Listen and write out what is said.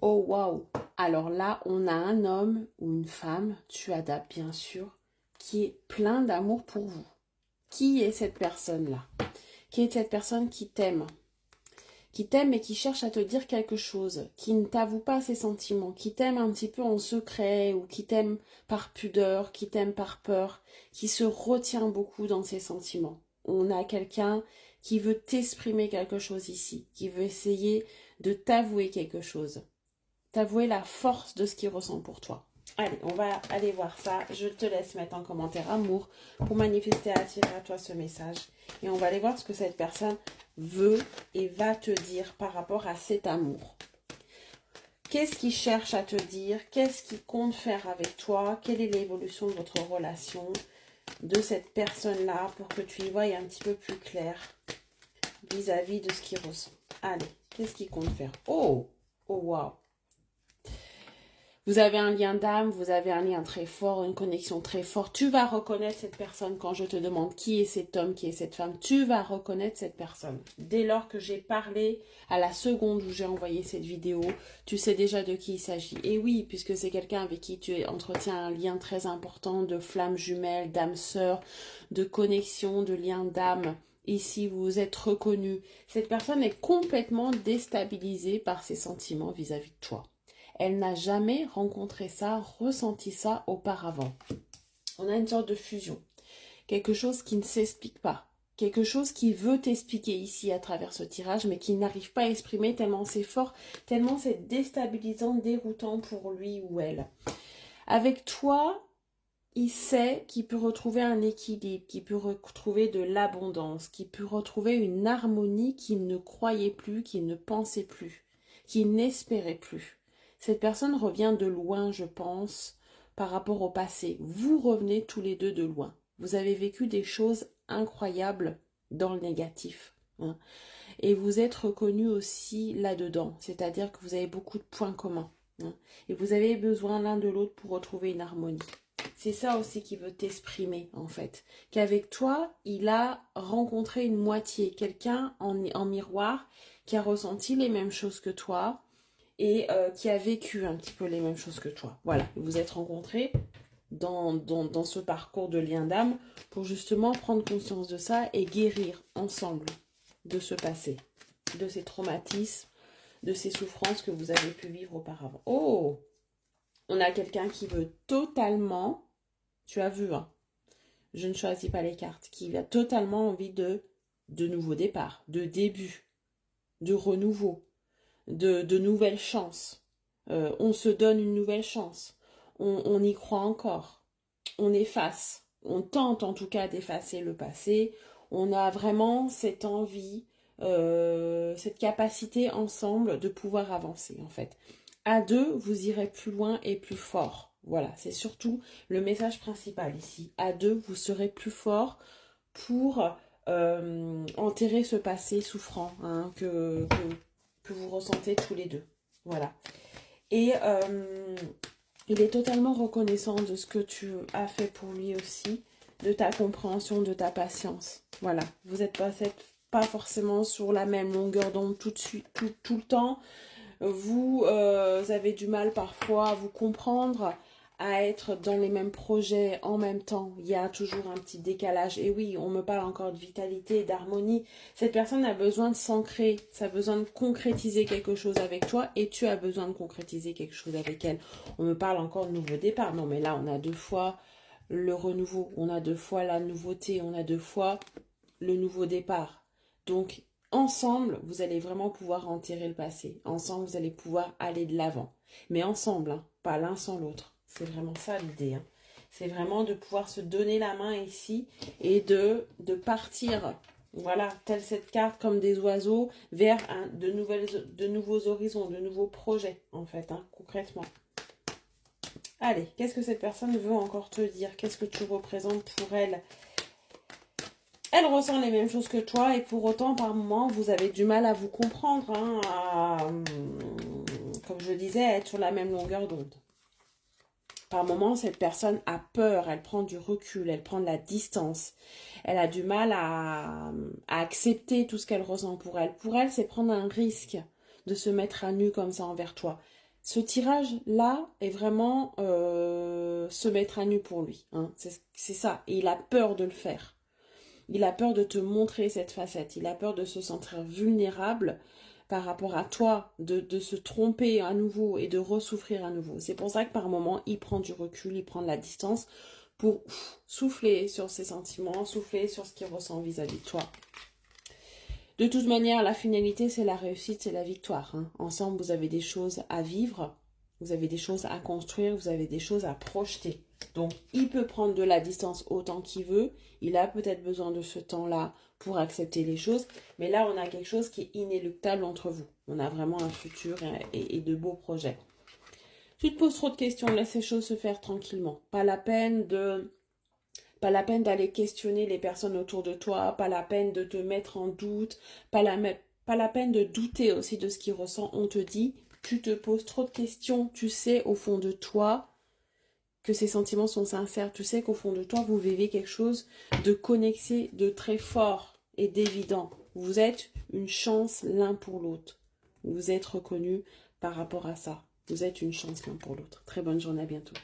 Oh waouh! Alors là, on a un homme ou une femme, tu adaptes bien sûr, qui est plein d'amour pour vous. Qui est cette personne-là? Qui est cette personne qui t'aime et qui cherche à te dire quelque chose, qui ne t'avoue pas ses sentiments, qui t'aime un petit peu en secret ou qui t'aime par pudeur, qui t'aime par peur, qui se retient beaucoup dans ses sentiments. On a quelqu'un qui veut t'exprimer quelque chose ici, qui veut essayer de t'avouer quelque chose, t'avouer la force de ce qu'il ressent pour toi. Allez, on va aller voir ça. Je te laisse mettre en commentaire amour pour manifester, attirer à toi ce message. Et on va aller voir ce que cette personne veut et va te dire par rapport à cet amour. Qu'est-ce qu'il cherche à te dire? Qu'est-ce qu'il compte faire avec toi? Quelle est l'évolution de votre relation, de cette personne-là, pour que tu y voies un petit peu plus clair vis-à-vis de ce qu'il ressent. Allez, qu'est-ce qu'il compte faire? Oh, oh waouh! Vous avez un lien d'âme, vous avez un lien très fort, une connexion très forte. Tu vas reconnaître cette personne quand je te demande qui est cet homme, qui est cette femme. Tu vas reconnaître cette personne. Dès lors que j'ai parlé, à la seconde où j'ai envoyé cette vidéo, tu sais déjà de qui il s'agit. Et oui, puisque c'est quelqu'un avec qui tu entretiens un lien très important de flamme jumelle, d'âme sœur, de connexion, de lien d'âme. Ici, vous vous êtes reconnu. Cette personne est complètement déstabilisée par ses sentiments vis-à-vis de toi. Elle n'a jamais rencontré ça, ressenti ça auparavant. On a une sorte de fusion. Quelque chose qui ne s'explique pas. Quelque chose qui veut t'expliquer ici à travers ce tirage, mais qui n'arrive pas à exprimer tellement c'est fort, tellement c'est déstabilisant, déroutant pour lui ou elle. Avec toi, il sait qu'il peut retrouver un équilibre, qu'il peut retrouver de l'abondance, qu'il peut retrouver une harmonie qu'il ne croyait plus, qu'il ne pensait plus, qu'il n'espérait plus. Cette personne revient de loin, je pense, par rapport au passé. Vous revenez tous les deux de loin. Vous avez vécu des choses incroyables dans le négatif. Hein. Et vous êtes reconnus aussi là-dedans. C'est-à-dire que vous avez beaucoup de points communs. Hein. Et vous avez besoin l'un de l'autre pour retrouver une harmonie. C'est ça aussi qui veut t'exprimer, en fait. Qu'avec toi, il a rencontré une moitié, quelqu'un en miroir qui a ressenti les mêmes choses que toi et qui a vécu un petit peu les mêmes choses que toi. Voilà, vous vous êtes rencontrés dans ce parcours de lien d'âme pour justement prendre conscience de ça et guérir ensemble de ce passé, de ces traumatismes, de ces souffrances que vous avez pu vivre auparavant. Oh, on a quelqu'un qui veut totalement, tu as vu, hein, je ne choisis pas les cartes, qui a totalement envie de nouveaux départs, de début, de renouveau, de nouvelles chances. On se donne une nouvelle chance. On y croit encore. On efface. On tente en tout cas d'effacer le passé. On a vraiment cette envie, cette capacité ensemble de pouvoir avancer en fait. À deux, vous irez plus loin et plus fort. Voilà, c'est surtout le message principal ici. À deux, vous serez plus fort pour enterrer ce passé souffrant hein, que vous ressentez tous les deux. Voilà. Et il est totalement reconnaissant de ce que tu as fait pour lui aussi, de ta compréhension, de ta patience. Voilà. Vous n'êtes pas forcément sur la même longueur d'onde tout de suite, tout le temps. Vous avez du mal parfois à vous comprendre, à être dans les mêmes projets en même temps. Il y a toujours un petit décalage. Et oui, on me parle encore de vitalité, d'harmonie. Cette personne a besoin de s'ancrer, ça a besoin de concrétiser quelque chose avec toi et tu as besoin de concrétiser quelque chose avec elle. On me parle encore de nouveau départ. Non, mais là, on a deux fois le renouveau, on a deux fois la nouveauté, on a deux fois le nouveau départ. Donc, ensemble, vous allez vraiment pouvoir enterrer le passé. Ensemble, vous allez pouvoir aller de l'avant. Mais ensemble, hein, pas l'un sans l'autre. C'est vraiment ça l'idée. Hein. C'est vraiment de pouvoir se donner la main ici et de partir, voilà, telle cette carte comme des oiseaux, vers de nouveaux horizons, de nouveaux projets, en fait, hein, concrètement. Allez, qu'est-ce que cette personne veut encore te dire? Qu'est-ce que tu représentes pour elle? Elle ressent les mêmes choses que toi et pour autant, par moments, vous avez du mal à vous comprendre, hein, comme je disais, à être sur la même longueur d'onde. Par moments, cette personne a peur, elle prend du recul, elle prend de la distance. Elle a du mal à accepter tout ce qu'elle ressent pour elle. Pour elle, c'est prendre un risque de se mettre à nu comme ça envers toi. Ce tirage-là est vraiment se mettre à nu pour lui. Hein. C'est ça. Et il a peur de le faire. Il a peur de te montrer cette facette. Il a peur de se sentir vulnérable par rapport à toi, de se tromper à nouveau et de ressouffrir à nouveau. C'est pour ça que par moment, il prend du recul, il prend de la distance pour souffler sur ses sentiments, souffler sur ce qu'il ressent vis-à-vis de toi. De toute manière, la finalité, c'est la réussite, c'est la victoire. Hein. Ensemble, vous avez des choses à vivre, vous avez des choses à construire, vous avez des choses à projeter. Donc, il peut prendre de la distance autant qu'il veut. Il a peut-être besoin de ce temps-là pour accepter les choses. Mais là, on a quelque chose qui est inéluctable entre vous. On a vraiment un futur et de beaux projets. Tu te poses trop de questions, laisse les choses se faire tranquillement. Pas la peine d'aller questionner les personnes autour de toi, pas la peine de te mettre en doute, pas la peine de douter aussi de ce qu'il ressent. On te dit, tu te poses trop de questions, tu sais au fond de toi que ces sentiments sont sincères, tu sais qu'au fond de toi, vous vivez quelque chose de connecté, de très fort et d'évident. Vous êtes une chance l'un pour l'autre. Vous êtes reconnus par rapport à ça. Vous êtes une chance l'un pour l'autre. Très bonne journée, à bientôt.